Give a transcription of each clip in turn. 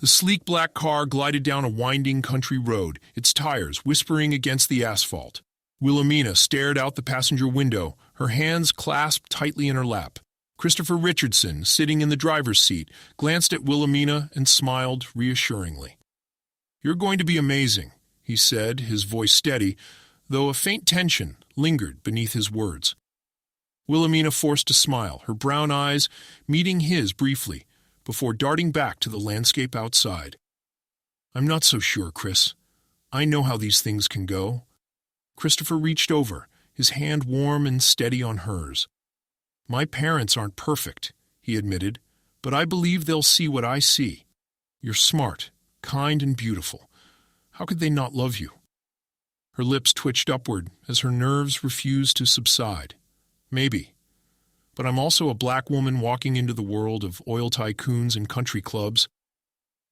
The sleek black car glided down a winding country road, its tires whispering against the asphalt. Willamina stared out the passenger window, her hands clasped tightly in her lap. Christopher Richardson, sitting in the driver's seat, glanced at Willamina and smiled reassuringly. "You're going to be amazing," he said, his voice steady, though a faint tension lingered beneath his words. Willamina forced a smile, her brown eyes meeting his briefly, before darting back to the landscape outside. "I'm not so sure, Chris. I know how these things can go." Christopher reached over, his hand warm and steady on hers. "My parents aren't perfect," he admitted, "but I believe they'll see what I see. You're smart, kind, and beautiful. How could they not love you?" Her lips twitched upward as her nerves refused to subside. "Maybe. But I'm also a black woman walking into the world of oil tycoons and country clubs.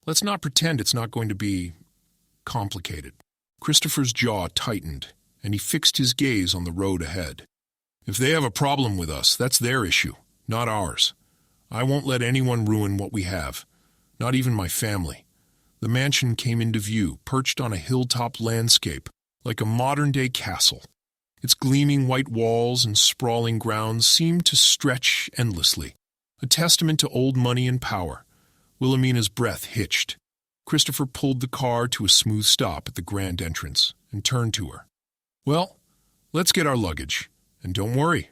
Let's not pretend it's not going to be complicated." Christopher's jaw tightened, and he fixed his gaze on the road ahead. "If they have a problem with us, that's their issue, not ours. I won't let anyone ruin what we have, not even my family." The mansion came into view, perched on a hilltop landscape, like a modern-day castle. Its gleaming white walls and sprawling grounds seemed to stretch endlessly, a testament to old money and power. Willamina's breath hitched. Christopher pulled the car to a smooth stop at the grand entrance and turned to her. "Well, let's get our luggage. And don't worry,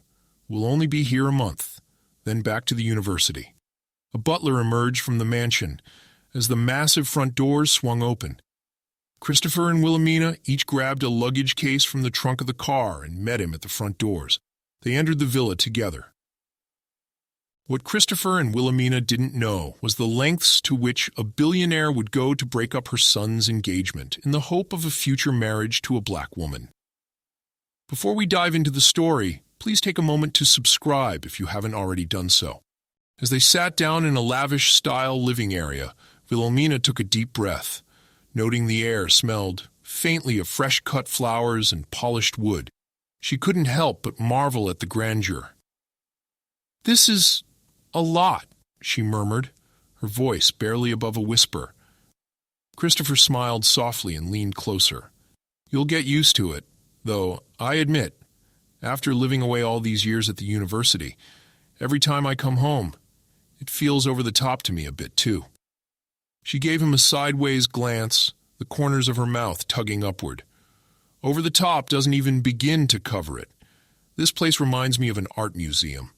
we'll only be here a month, then back to the university." A butler emerged from the mansion as the massive front doors swung open. Christopher and Willamina each grabbed a luggage case from the trunk of the car and met him at the front doors. They entered the villa together. What Christopher and Willamina didn't know was the lengths to which a billionaire would go to break up her son's engagement in the hope of a future marriage to a black woman. Before we dive into the story, please take a moment to subscribe if you haven't already done so. As they sat down in a lavish-style living area, Willamina took a deep breath, noting the air smelled faintly of fresh-cut flowers and polished wood. She couldn't help but marvel at the grandeur. "This is a lot," she murmured, her voice barely above a whisper. Christopher smiled softly and leaned closer. "You'll get used to it, though I admit, after living away all these years at the university, every time I come home, it feels over the top to me a bit too." She gave him a sideways glance, the corners of her mouth tugging upward. "Over the top doesn't even begin to cover it. This place reminds me of an art museum."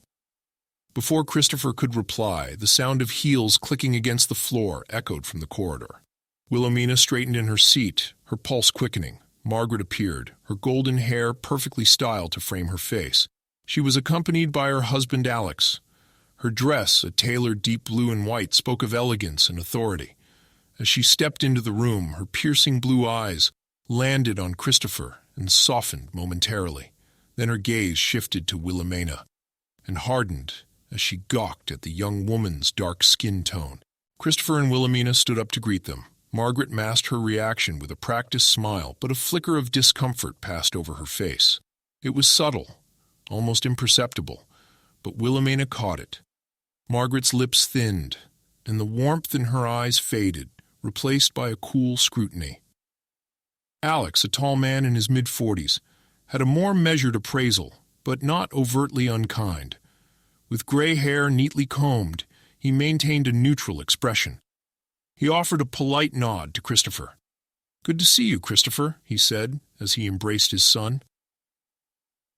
Before Christopher could reply, the sound of heels clicking against the floor echoed from the corridor. Willamina straightened in her seat, her pulse quickening. Margaret appeared, her golden hair perfectly styled to frame her face. She was accompanied by her husband Alex. Her dress, a tailored deep blue and white, spoke of elegance and authority. As she stepped into the room, her piercing blue eyes landed on Christopher and softened momentarily. Then her gaze shifted to Willamina and hardened as she gawked at the young woman's dark skin tone. Christopher and Willamina stood up to greet them. Margaret masked her reaction with a practiced smile, but a flicker of discomfort passed over her face. It was subtle, almost imperceptible, but Willamina caught it. Margaret's lips thinned, and the warmth in her eyes faded, replaced by a cool scrutiny. Alex, a tall man in his mid-40s, had a more measured appraisal, but not overtly unkind. With gray hair neatly combed, he maintained a neutral expression. He offered a polite nod to Christopher. "Good to see you, Christopher," he said, as he embraced his son.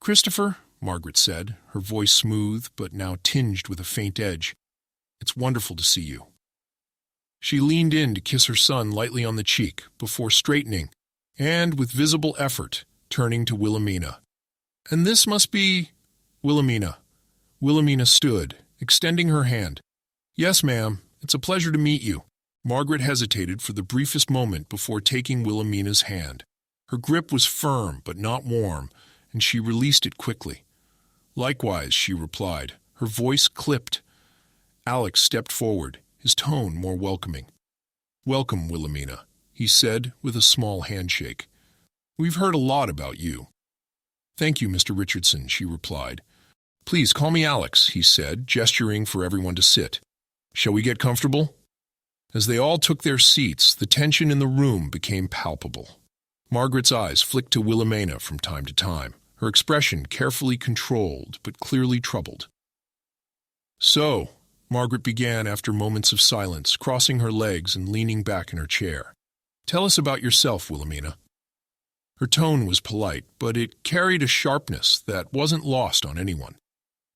"Christopher," Margaret said, her voice smooth but now tinged with a faint edge, "it's wonderful to see you." She leaned in to kiss her son lightly on the cheek before straightening and, with visible effort, turning to Willamina. "And this must be Willamina." Willamina stood, extending her hand. "Yes, ma'am, it's a pleasure to meet you." Margaret hesitated for the briefest moment before taking Willamina's hand. Her grip was firm but not warm, and she released it quickly. "Likewise," she replied, her voice clipped. Alex stepped forward, his tone more welcoming. "Welcome, Willamina," he said with a small handshake. "We've heard a lot about you." "Thank you, Mr. Richardson," she replied. "Please call me Alex," he said, gesturing for everyone to sit. "Shall we get comfortable?" As they all took their seats, the tension in the room became palpable. Margaret's eyes flicked to Willamina from time to time, her expression carefully controlled but clearly troubled. "So," Margaret began after moments of silence, crossing her legs and leaning back in her chair. "Tell us about yourself, Willamina." Her tone was polite, but it carried a sharpness that wasn't lost on anyone.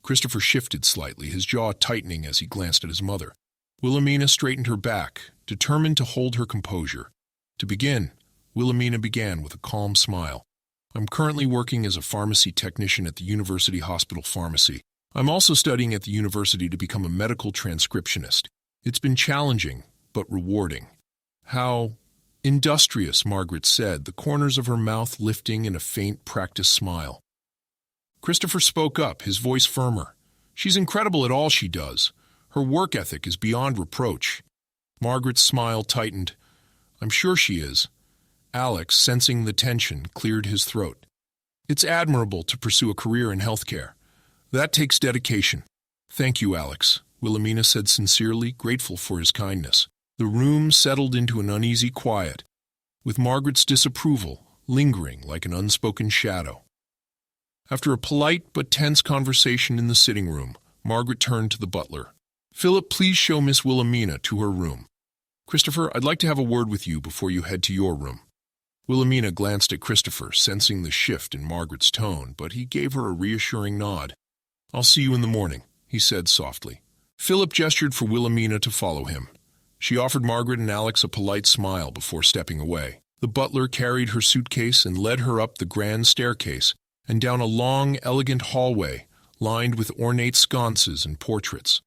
Christopher shifted slightly, his jaw tightening as he glanced at his mother. Willamina straightened her back, determined to hold her composure. To begin, Willamina began with a calm smile. "I'm currently working as a pharmacy technician at the University Hospital Pharmacy. I'm also studying at the university to become a medical transcriptionist. It's been challenging, but rewarding." "How industrious," Margaret said, the corners of her mouth lifting in a faint practiced smile. Christopher spoke up, his voice firmer. "She's incredible at all she does. Her work ethic is beyond reproach." Margaret's smile tightened. "I'm sure she is." Alex, sensing the tension, cleared his throat. "It's admirable to pursue a career in healthcare. That takes dedication." "Thank you, Alex," Willamina said sincerely, grateful for his kindness. The room settled into an uneasy quiet, with Margaret's disapproval lingering like an unspoken shadow. After a polite but tense conversation in the sitting room, Margaret turned to the butler. "Philip, please show Miss Willamina to her room. Christopher, I'd like to have a word with you before you head to your room." Willamina glanced at Christopher, sensing the shift in Margaret's tone, but he gave her a reassuring nod. "I'll see you in the morning," he said softly. Philip gestured for Willamina to follow him. She offered Margaret and Alex a polite smile before stepping away. The butler carried her suitcase and led her up the grand staircase and down a long, elegant hallway lined with ornate sconces and portraits.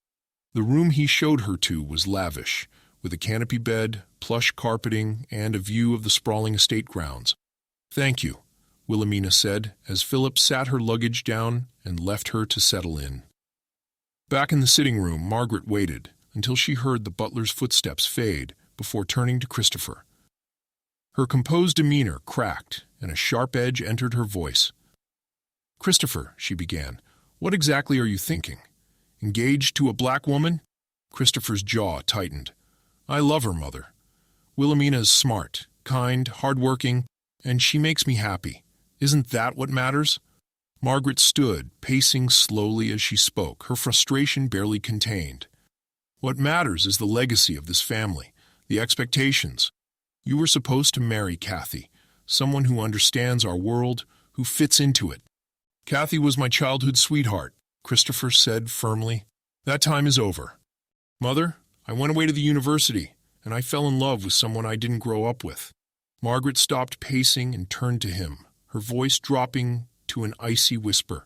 The room he showed her to was lavish, with a canopy bed, plush carpeting, and a view of the sprawling estate grounds. "Thank you," Willamina said, as Philip sat her luggage down and left her to settle in. Back in the sitting room, Margaret waited until she heard the butler's footsteps fade before turning to Christopher. Her composed demeanor cracked, and a sharp edge entered her voice. "Christopher," she began, "what exactly are you thinking? Engaged to a black woman?" Christopher's jaw tightened. "I love her, Mother. Willamina is smart, kind, hard-working, and she makes me happy. Isn't that what matters?" Margaret stood, pacing slowly as she spoke, her frustration barely contained. "What matters is the legacy of this family, the expectations. You were supposed to marry Kathy, someone who understands our world, who fits into it." "Kathy was my childhood sweetheart," Christopher said firmly. "That time is over. Mother, I went away to the university, and I fell in love with someone I didn't grow up with." Margaret stopped pacing and turned to him, her voice dropping to an icy whisper.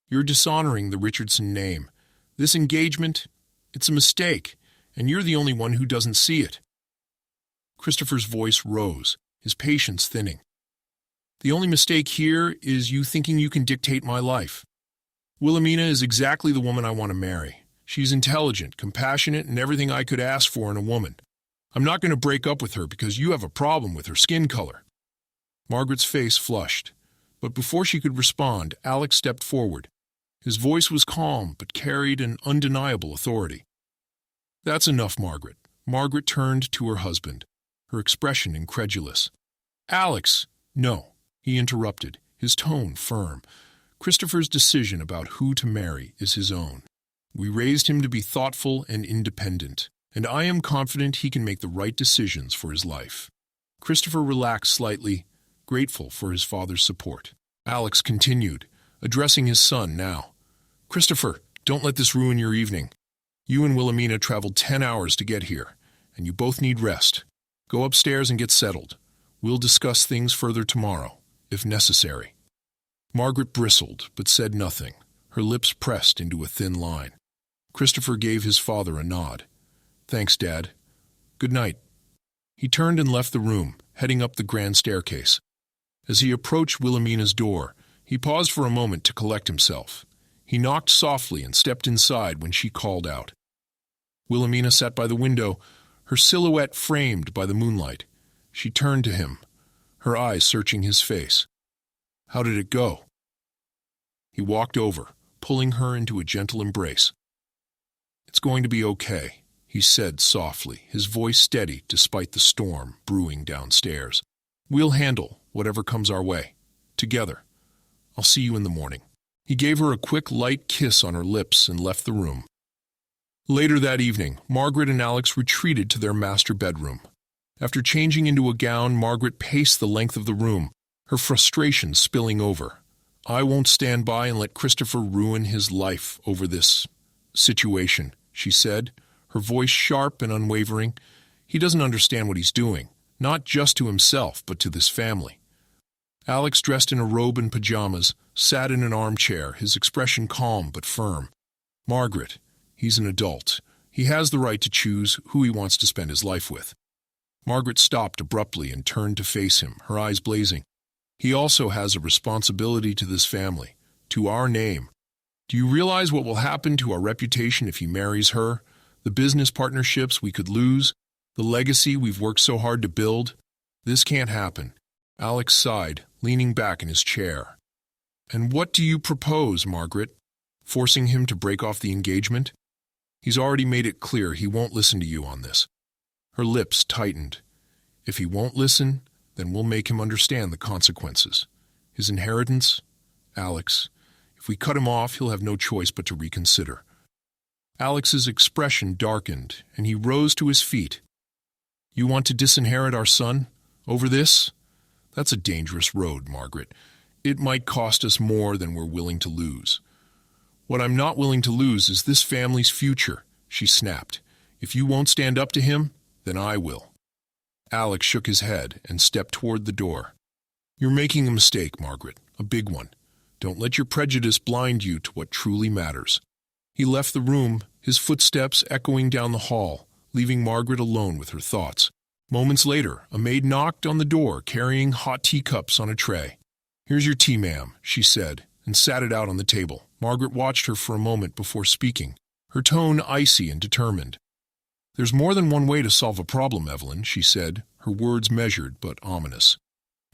"You're dishonoring the Richardson name. This engagement, it's a mistake, and you're the only one who doesn't see it." Christopher's voice rose, his patience thinning. "The only mistake here is you thinking you can dictate my life. Willamina is exactly the woman I want to marry. She's intelligent, compassionate, and everything I could ask for in a woman. I'm not going to break up with her because you have a problem with her skin color." Margaret's face flushed, but before she could respond, Alex stepped forward. His voice was calm, but carried an undeniable authority. "That's enough, Margaret." Margaret turned to her husband, her expression incredulous. "Alex!" "No," he interrupted, his tone firm. "Christopher's decision about who to marry is his own. We raised him to be thoughtful and independent, and I am confident he can make the right decisions for his life." Christopher relaxed slightly, grateful for his father's support. Alex continued, addressing his son now. "Christopher, don't let this ruin your evening. You and Willamina traveled 10 hours to get here, and you both need rest. Go upstairs and get settled. We'll discuss things further tomorrow, if necessary." Margaret bristled, but said nothing, her lips pressed into a thin line. Christopher gave his father a nod. "Thanks, Dad. Good night." He turned and left the room, heading up the grand staircase. As he approached Willamina's door, he paused for a moment to collect himself. He knocked softly and stepped inside when she called out. Willamina sat by the window, her silhouette framed by the moonlight. She turned to him, her eyes searching his face. "How did it go?" He walked over, pulling her into a gentle embrace. "It's going to be okay," he said softly, his voice steady despite the storm brewing downstairs. "We'll handle whatever comes our way. Together. I'll see you in the morning." He gave her a quick, light kiss on her lips and left the room. Later that evening, Margaret and Alex retreated to their master bedroom. After changing into a gown, Margaret paced the length of the room, her frustration spilling over. "I won't stand by and let Christopher ruin his life over this situation," she said, her voice sharp and unwavering. "He doesn't understand what he's doing, not just to himself, but to this family." Alex, dressed in a robe and pajamas, sat in an armchair, his expression calm but firm. "Margaret, he's an adult. He has the right to choose who he wants to spend his life with." Margaret stopped abruptly and turned to face him, her eyes blazing. "He also has a responsibility to this family, to our name. Do you realize what will happen to our reputation if he marries her? The business partnerships we could lose? The legacy we've worked so hard to build? This can't happen." Alex sighed, leaning back in his chair. "And what do you propose, Margaret? Forcing him to break off the engagement? He's already made it clear he won't listen to you on this." Her lips tightened. "If he won't listen, then we'll make him understand the consequences. His inheritance? Alex, if we cut him off, he'll have no choice but to reconsider." Alex's expression darkened, and he rose to his feet. "You want to disinherit our son? Over this? That's a dangerous road, Margaret. It might cost us more than we're willing to lose." "What I'm not willing to lose is this family's future," she snapped. "If you won't stand up to him, then I will." Alex shook his head and stepped toward the door. "You're making a mistake, Margaret, a big one. Don't let your prejudice blind you to what truly matters." He left the room, his footsteps echoing down the hall, leaving Margaret alone with her thoughts. Moments later, a maid knocked on the door, carrying hot teacups on a tray. "Here's your tea, ma'am," she said, and sat it out on the table. Margaret watched her for a moment before speaking, her tone icy and determined. "There's more than one way to solve a problem, Evelyn," she said, her words measured but ominous.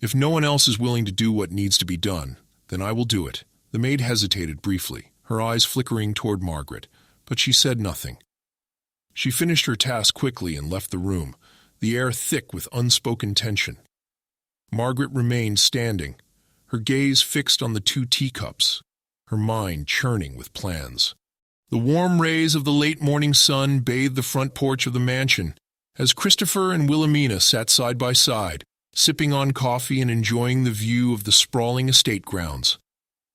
"If no one else is willing to do what needs to be done, then I will do it." The maid hesitated briefly, her eyes flickering toward Margaret, but she said nothing. She finished her task quickly and left the room, the air thick with unspoken tension. Margaret remained standing, her gaze fixed on the 2 teacups, her mind churning with plans. The warm rays of the late morning sun bathed the front porch of the mansion as Christopher and Willamina sat side by side, sipping on coffee and enjoying the view of the sprawling estate grounds.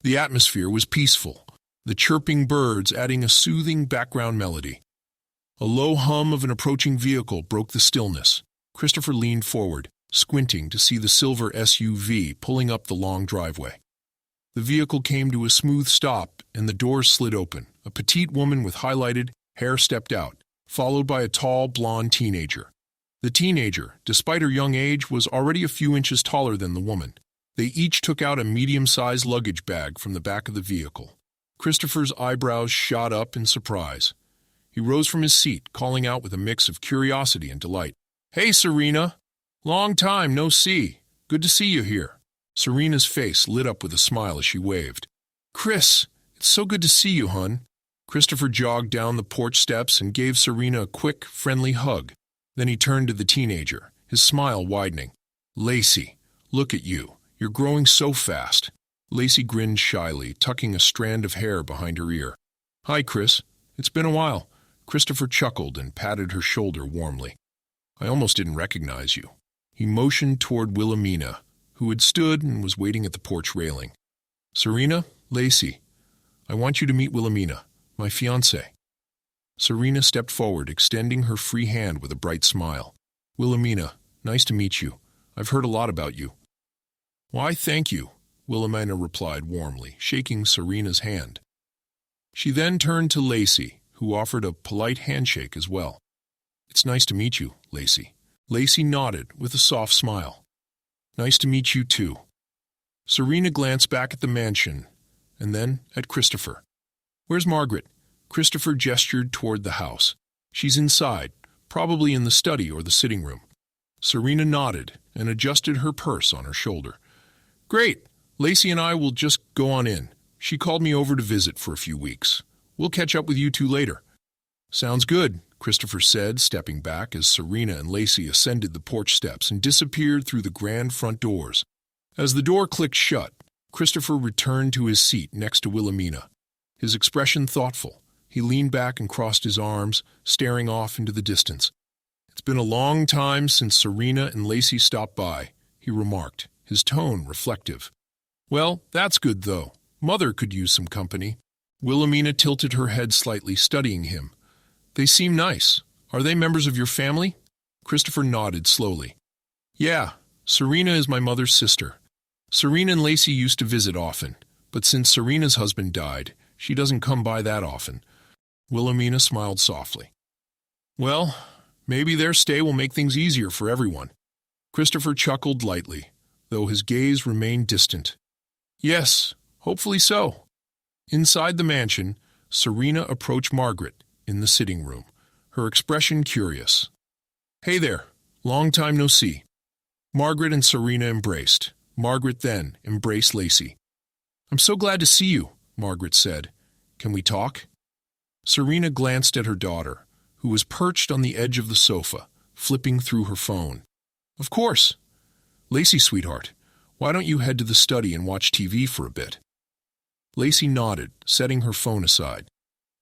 The atmosphere was peaceful, the chirping birds adding a soothing background melody. A low hum of an approaching vehicle broke the stillness. Christopher leaned forward, squinting to see the silver SUV pulling up the long driveway. The vehicle came to a smooth stop, and the doors slid open. A petite woman with highlighted hair stepped out, followed by a tall, blonde teenager. The teenager, despite her young age, was already a few inches taller than the woman. They each took out a medium-sized luggage bag from the back of the vehicle. Christopher's eyebrows shot up in surprise. He rose from his seat, calling out with a mix of curiosity and delight. "Hey, Serena! Long time no see. Good to see you here." Serena's face lit up with a smile as she waved. "Chris, it's so good to see you, hon." Christopher jogged down the porch steps and gave Serena a quick, friendly hug. Then he turned to the teenager, his smile widening. "Lacy, look at you. You're growing so fast." Lacy grinned shyly, tucking a strand of hair behind her ear. "Hi, Chris. It's been a while." Christopher chuckled and patted her shoulder warmly. "I almost didn't recognize you." He motioned toward Willamina, who had stood and was waiting at the porch railing. "Serena, Lacy, I want you to meet Willamina, my fiancée." Serena stepped forward, extending her free hand with a bright smile. "Willamina, nice to meet you. I've heard a lot about you." "Why, thank you," Willamina replied warmly, shaking Serena's hand. She then turned to Lacy, who offered a polite handshake as well. "It's nice to meet you, Lacy." Lacy nodded with a soft smile. "Nice to meet you, too." Serena glanced back at the mansion, and then at Christopher. "Where's Margaret?" Christopher gestured toward the house. "She's inside, probably in the study or the sitting room." Serena nodded and adjusted her purse on her shoulder. "Great. Lacy and I will just go on in. She called me over to visit for a few weeks. We'll catch up with you two later." Sounds good, Christopher said, stepping back as Serena and Lacy ascended the porch steps and disappeared through the grand front doors. As the door clicked shut, Christopher returned to his seat next to Willamina. His expression thoughtful, he leaned back and crossed his arms, staring off into the distance. It's been a long time since Serena and Lacy stopped by, he remarked, his tone reflective. Well, that's good, though. Mother could use some company. Willamina tilted her head slightly, studying him. They seem nice. Are they members of your family? Christopher nodded slowly. Yeah, Serena is my mother's sister. Serena and Lacy used to visit often, but since Serena's husband died, she doesn't come by that often. Willamina smiled softly. Well, maybe their stay will make things easier for everyone. Christopher chuckled lightly, though his gaze remained distant. Yes, hopefully so. Inside the mansion, Serena approached Margaret in the sitting room, her expression curious. Hey there, long time no see. Margaret and Serena embraced. Margaret then embraced Lacy. I'm so glad to see you, Margaret said. Can we talk? Serena glanced at her daughter, who was perched on the edge of the sofa, flipping through her phone. Of course. Lacy, sweetheart, why don't you head to the study and watch TV for a bit? Lacy nodded, setting her phone aside.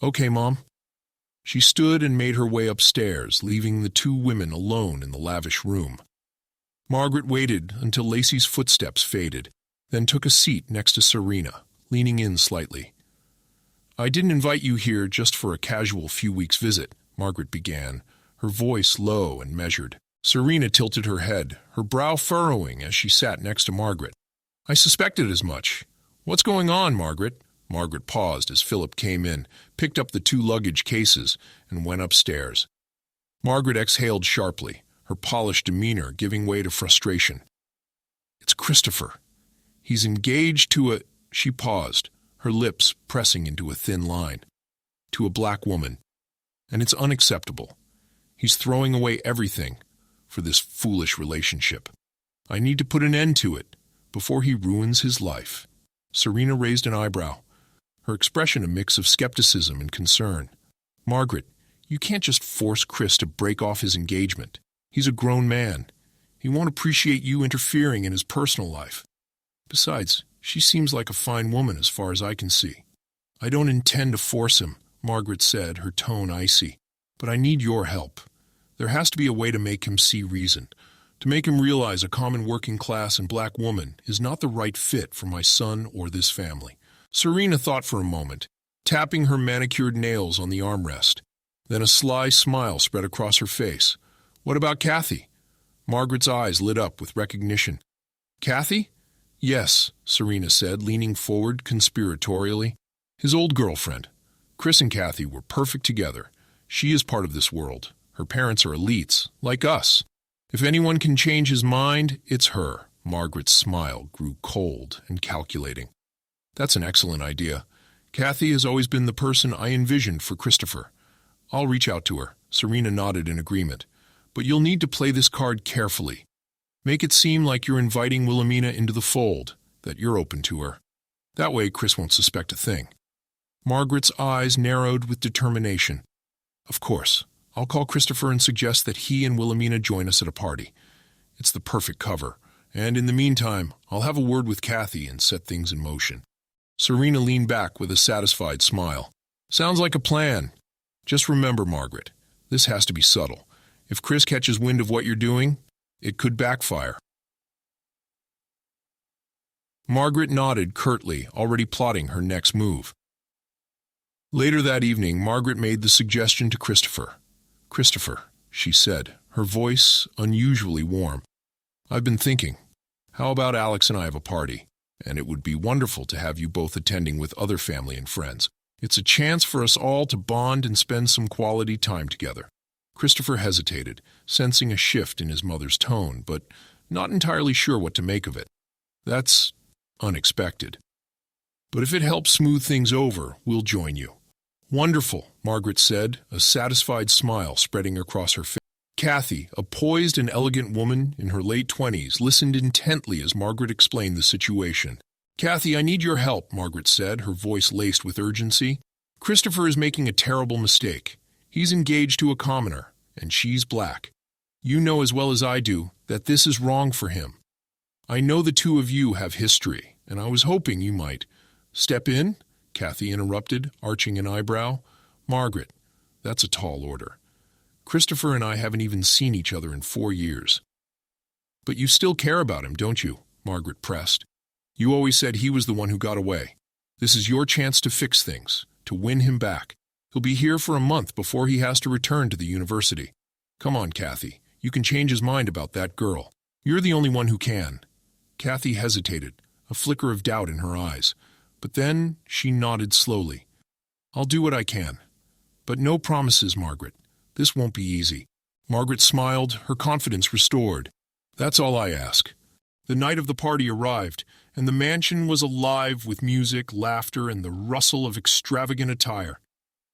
Okay, Mom. She stood and made her way upstairs, leaving the two women alone in the lavish room. Margaret waited until Lacy's footsteps faded, then took a seat next to Serena, leaning in slightly. I didn't invite you here just for a casual few weeks visit, Margaret began, her voice low and measured. Serena tilted her head, her brow furrowing as she sat next to Margaret. I suspected as much. What's going on, Margaret? Margaret paused as Philip came in, picked up the two luggage cases, and went upstairs. Margaret exhaled sharply, her polished demeanor giving way to frustration. It's Christopher. He's engaged to a... She paused, her lips pressing into a thin line. To a black woman. And it's unacceptable. He's throwing away everything for this foolish relationship. I need to put an end to it before he ruins his life. Serena raised an eyebrow, her expression a mix of skepticism and concern. Margaret, you can't just force Chris to break off his engagement. He's a grown man. He won't appreciate you interfering in his personal life. Besides, she seems like a fine woman as far as I can see. I don't intend to force him, Margaret said, her tone icy. But I need your help. There has to be a way to make him see reason, to make him realize a common working class and black woman is not the right fit for my son or this family. Serena thought for a moment, tapping her manicured nails on the armrest. Then a sly smile spread across her face. What about Kathy? Margaret's eyes lit up with recognition. Kathy? Yes, Serena said, leaning forward conspiratorially. His old girlfriend. Chris and Kathy were perfect together. She is part of this world. Her parents are elites, like us. If anyone can change his mind, it's her. Margaret's smile grew cold and calculating. That's an excellent idea. Kathy has always been the person I envisioned for Christopher. I'll reach out to her. Serena nodded in agreement. But you'll need to play this card carefully. Make it seem like you're inviting Willamina into the fold, that you're open to her. That way Chris won't suspect a thing. Margaret's eyes narrowed with determination. Of course, I'll call Christopher and suggest that he and Willamina join us at a party. It's the perfect cover, and in the meantime, I'll have a word with Kathy and set things in motion. Serena leaned back with a satisfied smile. Sounds like a plan. Just remember, Margaret, this has to be subtle. If Chris catches wind of what you're doing, it could backfire. Margaret nodded curtly, already plotting her next move. Later that evening, Margaret made the suggestion to Christopher. Christopher, she said, her voice unusually warm. I've been thinking, how about Alex and I have a party? And it would be wonderful to have you both attending with other family and friends. It's a chance for us all to bond and spend some quality time together. Christopher hesitated, sensing a shift in his mother's tone, but not entirely sure what to make of it. That's unexpected. But if it helps smooth things over, we'll join you. Wonderful, Margaret said, a satisfied smile spreading across her face. Kathy, a poised and elegant woman in her late 20s, listened intently as Margaret explained the situation. Kathy, I need your help, Margaret said, her voice laced with urgency. Christopher is making a terrible mistake. He's engaged to a commoner, and she's black. You know as well as I do that this is wrong for him. I know the two of you have history, and I was hoping you might. Step in? Kathy interrupted, arching an eyebrow. Margaret, that's a tall order. Christopher and I haven't even seen each other in 4 years. But you still care about him, don't you? Margaret pressed. You always said he was the one who got away. This is your chance to fix things, to win him back. He'll be here for a month before he has to return to the university. Come on, Kathy. You can change his mind about that girl. You're the only one who can. Kathy hesitated, a flicker of doubt in her eyes. But then she nodded slowly. I'll do what I can. But no promises, Margaret. This won't be easy. Margaret smiled, her confidence restored. That's all I ask. The night of the party arrived, and the mansion was alive with music, laughter, and the rustle of extravagant attire.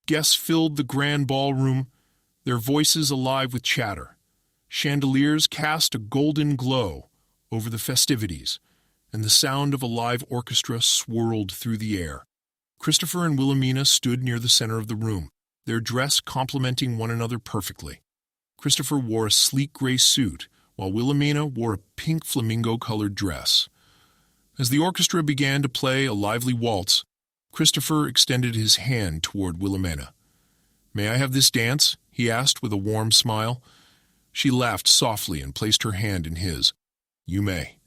Guests filled the grand ballroom, their voices alive with chatter. Chandeliers cast a golden glow over the festivities, and the sound of a live orchestra swirled through the air. Christopher and Willamina stood near the center of the room, their dress complementing one another perfectly. Christopher wore a sleek gray suit, while Willamina wore a pink flamingo-colored dress. As the orchestra began to play a lively waltz, Christopher extended his hand toward Willamina. May I have this dance? He asked with a warm smile. She laughed softly and placed her hand in his. You may.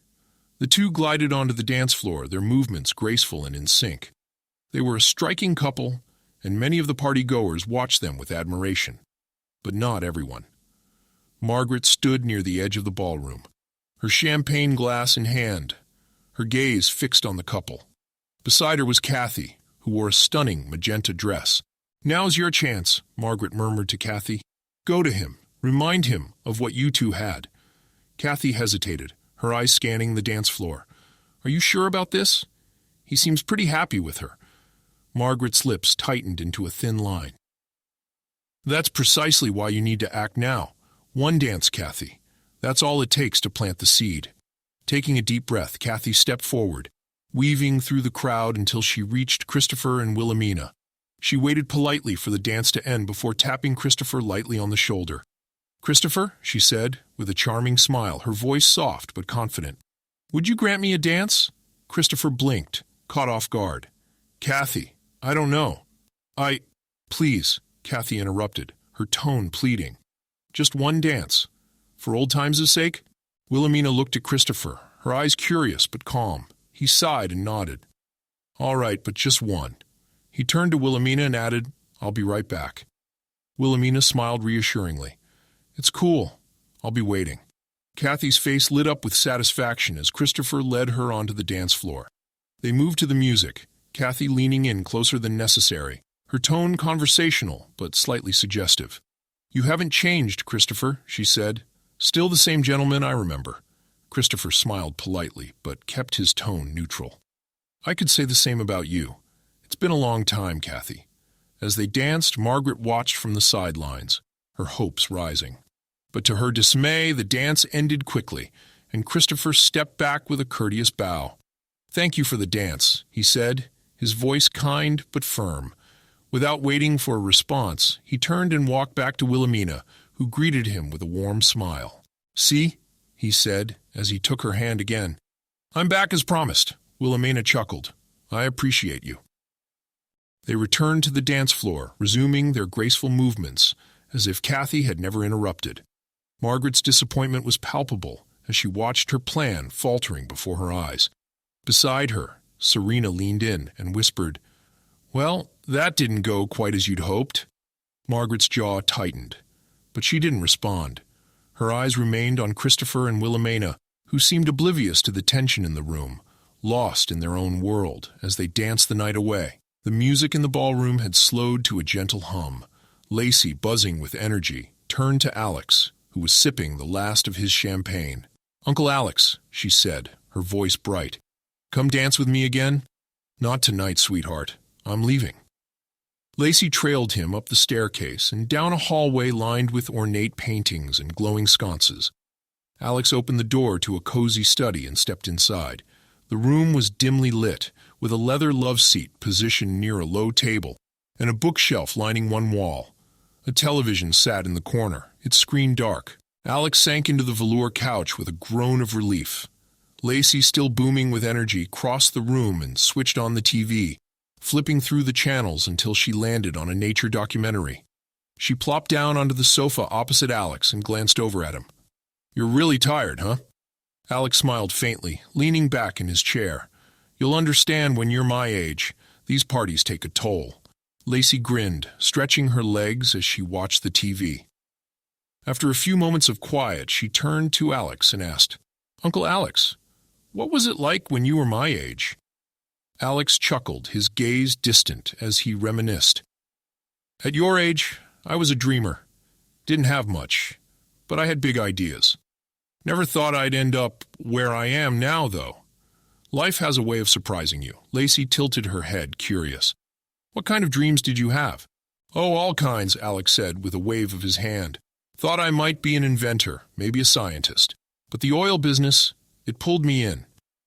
The two glided onto the dance floor, their movements graceful and in sync. They were a striking couple, and many of the party-goers watched them with admiration. But not everyone. Margaret stood near the edge of the ballroom, her champagne glass in hand, her gaze fixed on the couple. Beside her was Kathy, who wore a stunning magenta dress. Now's your chance, Margaret murmured to Kathy. Go to him. Remind him of what you two had. Kathy hesitated, her eyes scanning the dance floor. Are you sure about this? He seems pretty happy with her. Margaret's lips tightened into a thin line. That's precisely why you need to act now. One dance, Kathy. That's all it takes to plant the seed. Taking a deep breath, Kathy stepped forward, weaving through the crowd until she reached Christopher and Willamina. She waited politely for the dance to end before tapping Christopher lightly on the shoulder. Christopher, she said, with a charming smile, her voice soft but confident. Would you grant me a dance? Christopher blinked, caught off guard. Kathy, I don't know. Please, Kathy interrupted, her tone pleading. Just one dance. For old times' sake? Willamina looked at Christopher, her eyes curious but calm. He sighed and nodded. All right, but just one. He turned to Willamina and added, I'll be right back. Willamina smiled reassuringly. It's cool. I'll be waiting. Kathy's face lit up with satisfaction as Christopher led her onto the dance floor. They moved to the music, Kathy leaning in closer than necessary, her tone conversational but slightly suggestive. You haven't changed, Christopher, she said. Still the same gentleman I remember. Christopher smiled politely, but kept his tone neutral. I could say the same about you. It's been a long time, Kathy. As they danced, Margaret watched from the sidelines, her hopes rising. But to her dismay, the dance ended quickly, and Christopher stepped back with a courteous bow. Thank you for the dance, he said, his voice kind but firm. Without waiting for a response, he turned and walked back to Willamina, who greeted him with a warm smile. See, he said, as he took her hand again. I'm back as promised, Willamina chuckled. I appreciate you. They returned to the dance floor, resuming their graceful movements, as if Kathy had never interrupted. Margaret's disappointment was palpable as she watched her plan faltering before her eyes. Beside her, Serena leaned in and whispered, Well, that didn't go quite as you'd hoped. Margaret's jaw tightened, but she didn't respond. Her eyes remained on Christopher and Willamina, who seemed oblivious to the tension in the room, lost in their own world as they danced the night away. The music in the ballroom had slowed to a gentle hum. Lacy, buzzing with energy, turned to Alex, who was sipping the last of his champagne. Uncle Alex, she said, her voice bright. Come dance with me again? Not tonight, sweetheart. I'm leaving. Lacy trailed him up the staircase and down a hallway lined with ornate paintings and glowing sconces. Alex opened the door to a cozy study and stepped inside. The room was dimly lit, with a leather love seat positioned near a low table and a bookshelf lining one wall. A television sat in the corner, its screen dark. Alex sank into the velour couch with a groan of relief. Lacy, still booming with energy, crossed the room and switched on the TV, flipping through the channels until she landed on a nature documentary. She plopped down onto the sofa opposite Alex and glanced over at him. "You're really tired, huh?" Alex smiled faintly, leaning back in his chair. "You'll understand when you're my age. These parties take a toll." Lacy grinned, stretching her legs as she watched the TV. After a few moments of quiet, she turned to Alex and asked, "Uncle Alex, what was it like when you were my age?" Alex chuckled, his gaze distant as he reminisced. "At your age, I was a dreamer. Didn't have much, but I had big ideas. Never thought I'd end up where I am now, though. Life has a way of surprising you." Lacy tilted her head, curious. "What kind of dreams did you have?" "Oh, all kinds," Alex said with a wave of his hand. "Thought I might be an inventor, maybe a scientist. But the oil business, it pulled me in.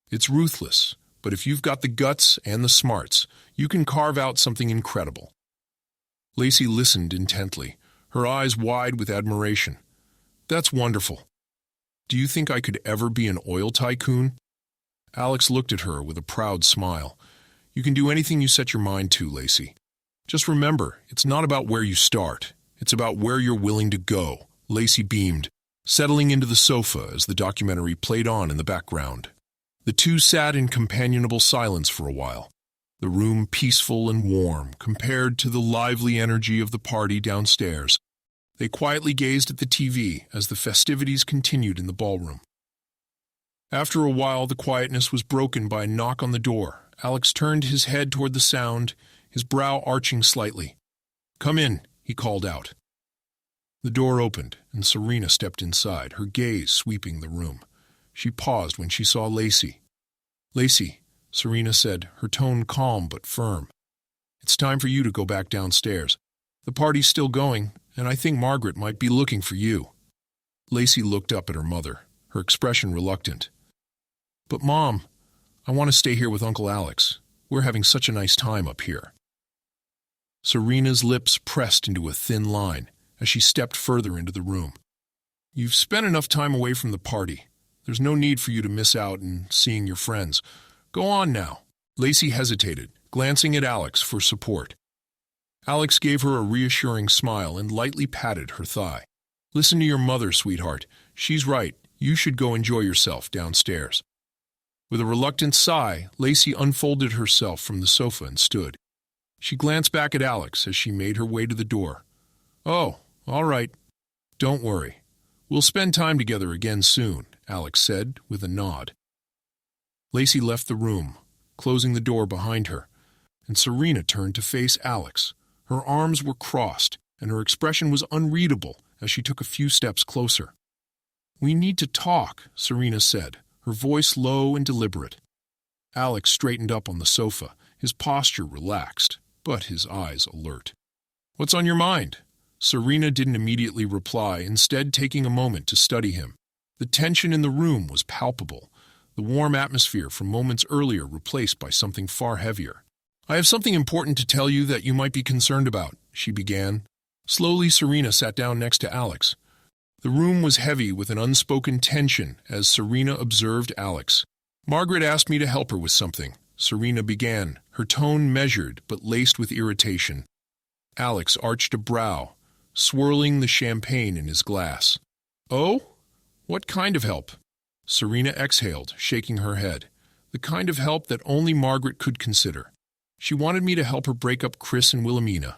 It's ruthless, but if you've got the guts and the smarts, you can carve out something incredible." Lacy listened intently, her eyes wide with admiration. "That's wonderful. Do you think I could ever be an oil tycoon?" Alex looked at her with a proud smile. "You can do anything you set your mind to, Lacy. Just remember, it's not about where you start. It's about where you're willing to go." Lacy beamed, settling into the sofa as the documentary played on in the background. The two sat in companionable silence for a while, the room peaceful and warm compared to the lively energy of the party downstairs. They quietly gazed at the TV as the festivities continued in the ballroom. After a while, the quietness was broken by a knock on the door. Alex turned his head toward the sound, his brow arching slightly. "Come in," he called out. The door opened, and Serena stepped inside, her gaze sweeping the room. She paused when she saw Lacy. "Lacy," Serena said, her tone calm but firm. "It's time for you to go back downstairs. The party's still going, and I think Margaret might be looking for you." Lacy looked up at her mother, her expression reluctant. "But, Mom, I want to stay here with Uncle Alex. We're having such a nice time up here." Serena's lips pressed into a thin line as she stepped further into the room. "You've spent enough time away from the party. There's no need for you to miss out and seeing your friends. Go on now." Lacy hesitated, glancing at Alex for support. Alex gave her a reassuring smile and lightly patted her thigh. "Listen to your mother, sweetheart. She's right. You should go enjoy yourself downstairs." With a reluctant sigh, Lacy unfolded herself from the sofa and stood. She glanced back at Alex as she made her way to the door. "Oh, all right. Don't worry. We'll spend time together again soon," Alex said with a nod. Lacy left the room, closing the door behind her, and Serena turned to face Alex. Her arms were crossed, and her expression was unreadable as she took a few steps closer. "We need to talk," Serena said, her voice low and deliberate. Alex straightened up on the sofa, his posture relaxed, but his eyes alert. "What's on your mind?" Serena didn't immediately reply, instead taking a moment to study him. The tension in the room was palpable, the warm atmosphere from moments earlier replaced by something far heavier. "I have something important to tell you that you might be concerned about," she began. Slowly, Serena sat down next to Alex. The room was heavy with an unspoken tension as Serena observed Alex. "Margaret asked me to help her with something," Serena began, her tone measured but laced with irritation. Alex arched a brow, swirling the champagne in his glass. "Oh? What kind of help?" Serena exhaled, shaking her head. "The kind of help that only Margaret could consider. She wanted me to help her break up Chris and Willamina."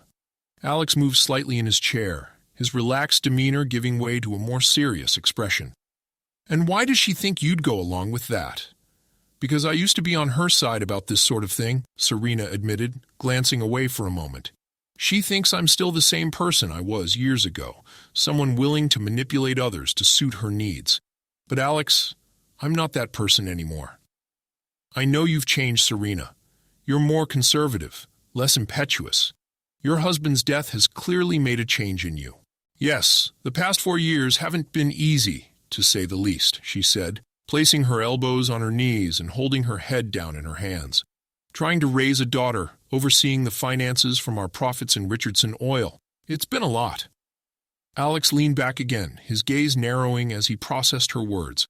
Alex moved slightly in his chair, his relaxed demeanor giving way to a more serious expression. "And why does she think you'd go along with that?" "Because I used to be on her side about this sort of thing," Serena admitted, glancing away for a moment. "She thinks I'm still the same person I was years ago, someone willing to manipulate others to suit her needs. But Alex, I'm not that person anymore." "I know you've changed, Serena. You're more conservative, less impetuous. Your husband's death has clearly made a change in you." "Yes, the past 4 years haven't been easy, to say the least," she said, placing her elbows on her knees and holding her head down in her hands. "Trying to raise a daughter, overseeing the finances from our profits in Richardson Oil. It's been a lot." Alex leaned back again, his gaze narrowing as he processed her words.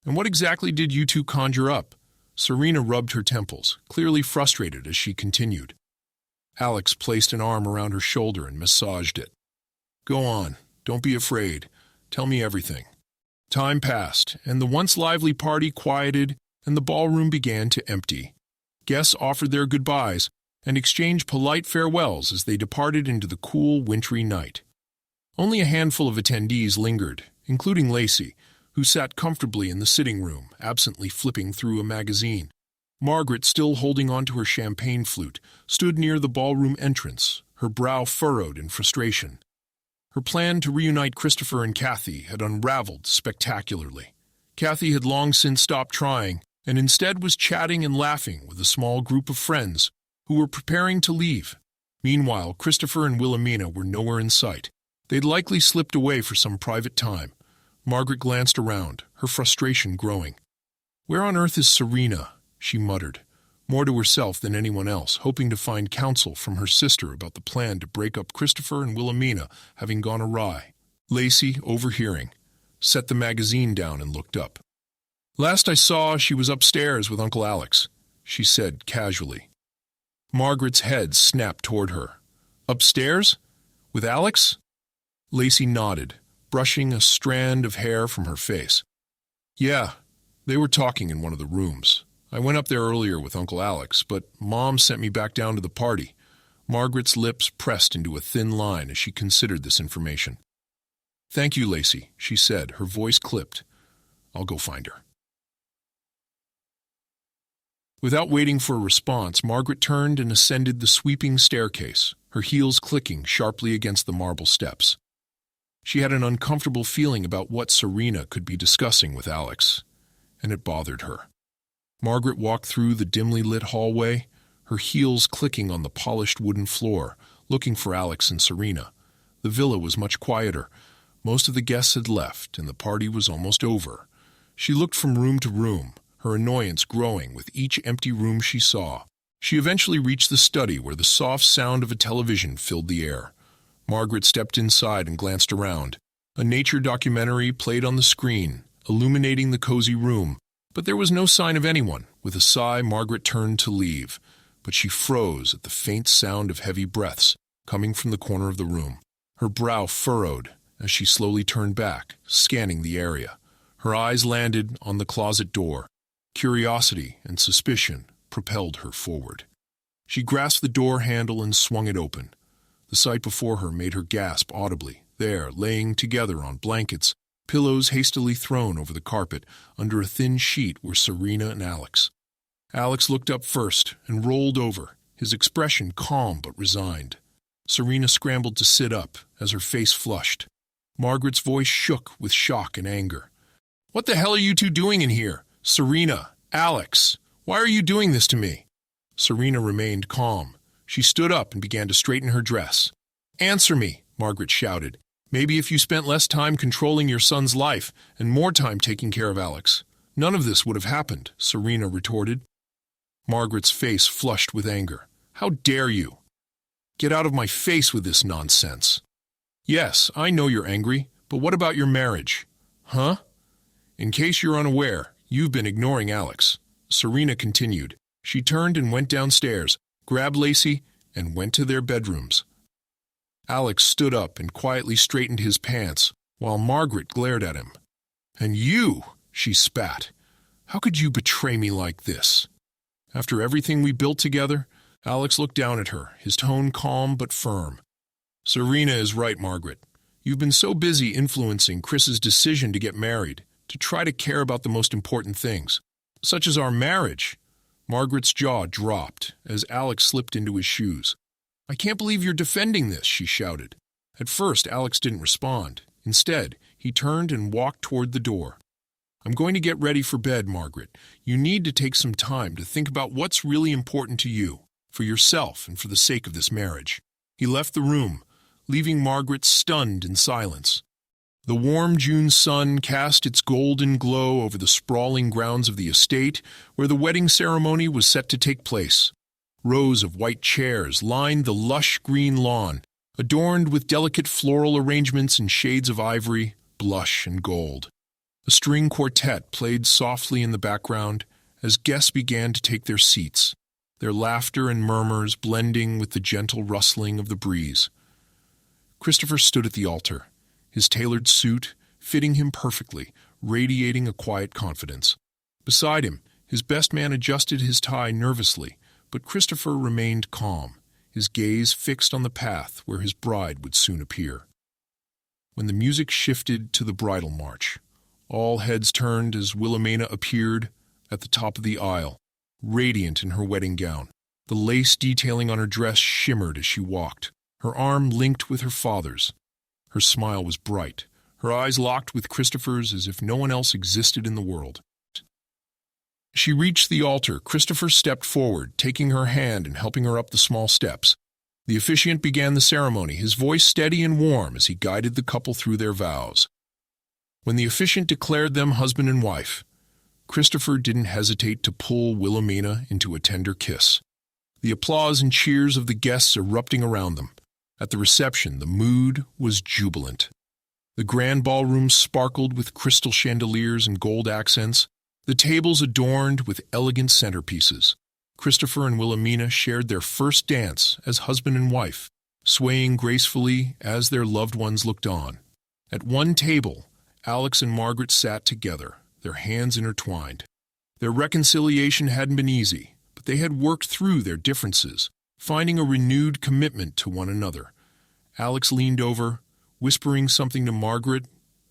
And what exactly did you two conjure up? Serena rubbed her temples, clearly frustrated as she continued. Alex placed an arm around her shoulder and massaged it. Go on, don't be afraid. Tell me everything. Time passed, and the once lively party quieted, and the ballroom began to empty. Guests offered their goodbyes and exchanged polite farewells as they departed into the cool, wintry night. Only a handful of attendees lingered, including Lacy, who sat comfortably in the sitting room, absently flipping through a magazine. Margaret, still holding onto her champagne flute, stood near the ballroom entrance, her brow furrowed in frustration. Her plan to reunite Christopher and Kathy had unraveled spectacularly. Kathy had long since stopped trying, and instead was chatting and laughing with a small group of friends who were preparing to leave. Meanwhile, Christopher and Willamina were nowhere in sight. They'd likely slipped away for some private time. Margaret glanced around, her frustration growing. Where on earth is Serena? She muttered, more to herself than anyone else, hoping to find counsel from her sister about the plan to break up Christopher and Willamina having gone awry. Lacy, overhearing, set the magazine down and looked up. Last I saw, she was upstairs with Uncle Alex, she said casually. Margaret's head snapped toward her. Upstairs? With Alex? Lacy nodded, brushing a strand of hair from her face. Yeah, they were talking in one of the rooms. I went up there earlier with Uncle Alex, but Mom sent me back down to the party. Margaret's lips pressed into a thin line as she considered this information. Thank you, Lacy, she said, her voice clipped. I'll go find her. Without waiting for a response, Margaret turned and ascended the sweeping staircase, her heels clicking sharply against the marble steps. She had an uncomfortable feeling about what Serena could be discussing with Alex, and it bothered her. Margaret walked through the dimly lit hallway, her heels clicking on the polished wooden floor, looking for Alex and Serena. The villa was much quieter. Most of the guests had left, and the party was almost over. She looked from room to room, her annoyance growing with each empty room she saw. She eventually reached the study where the soft sound of a television filled the air. Margaret stepped inside and glanced around. A nature documentary played on the screen, illuminating the cozy room, but there was no sign of anyone. With a sigh, Margaret turned to leave, but she froze at the faint sound of heavy breaths coming from the corner of the room. Her brow furrowed as she slowly turned back, scanning the area. Her eyes landed on the closet door. Curiosity and suspicion propelled her forward. She grasped the door handle and swung it open. The sight before her made her gasp audibly. There, laying together on blankets, pillows hastily thrown over the carpet, under a thin sheet were Serena and Alex. Alex looked up first and rolled over, his expression calm but resigned. Serena scrambled to sit up as her face flushed. Margaret's voice shook with shock and anger. What the hell are you two doing in here? Serena, Alex, why are you doing this to me? Serena remained calm. She stood up and began to straighten her dress. Answer me, Margaret shouted. Maybe if you spent less time controlling your son's life and more time taking care of Alex, none of this would have happened, Serena retorted. Margaret's face flushed with anger. How dare you? Get out of my face with this nonsense. Yes, I know you're angry, but what about your marriage? Huh? In case you're unaware, you've been ignoring Alex. Serena continued. She turned and went downstairs, grabbed Lacy, and went to their bedrooms. Alex stood up and quietly straightened his pants, while Margaret glared at him. And you, she spat. How could you betray me like this? After everything we built together, Alex looked down at her, his tone calm but firm. Serena is right, Margaret. You've been so busy influencing Chris's decision to get married, to try to care about the most important things, such as our marriage. Margaret's jaw dropped as Alex slipped into his shoes. I can't believe you're defending this, she shouted. At first, Alex didn't respond. Instead, he turned and walked toward the door. I'm going to get ready for bed, Margaret. You need to take some time to think about what's really important to you, for yourself and for the sake of this marriage. He left the room, leaving Margaret stunned in silence. The warm June sun cast its golden glow over the sprawling grounds of the estate where the wedding ceremony was set to take place. Rows of white chairs lined the lush green lawn, adorned with delicate floral arrangements in shades of ivory, blush, and gold. A string quartet played softly in the background as guests began to take their seats, their laughter and murmurs blending with the gentle rustling of the breeze. Christopher stood at the altar, his tailored suit fitting him perfectly, radiating a quiet confidence. Beside him, his best man adjusted his tie nervously, but Christopher remained calm, his gaze fixed on the path where his bride would soon appear. When the music shifted to the bridal march, all heads turned as Willamina appeared at the top of the aisle, radiant in her wedding gown. The lace detailing on her dress shimmered as she walked, her arm linked with her father's. Her smile was bright, her eyes locked with Christopher's as if no one else existed in the world. She reached the altar. Christopher stepped forward, taking her hand and helping her up the small steps. The officiant began the ceremony, his voice steady and warm as he guided the couple through their vows. When the officiant declared them husband and wife, Christopher didn't hesitate to pull Willamina into a tender kiss, the applause and cheers of the guests erupting around them. At the reception, the mood was jubilant. The grand ballroom sparkled with crystal chandeliers and gold accents, the tables adorned with elegant centerpieces. Christopher and Willamina shared their first dance as husband and wife, swaying gracefully as their loved ones looked on. At one table, Alex and Margaret sat together, their hands intertwined. Their reconciliation hadn't been easy, but they had worked through their differences, finding a renewed commitment to one another. Alex leaned over, whispering something to Margaret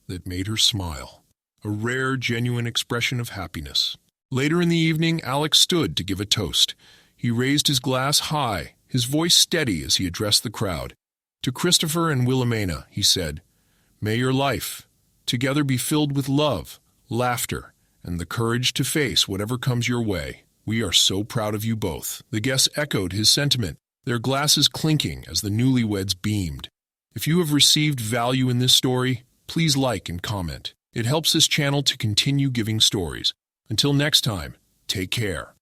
that made her smile, a rare, genuine expression of happiness. Later in the evening, Alex stood to give a toast. He raised his glass high, his voice steady as he addressed the crowd. To Christopher and Willamina, he said, "May your life together be filled with love, laughter, and the courage to face whatever comes your way. We are so proud of you both." The guests echoed his sentiment, their glasses clinking as the newlyweds beamed. If you have received value in this story, please like and comment. It helps this channel to continue giving stories. Until next time, take care.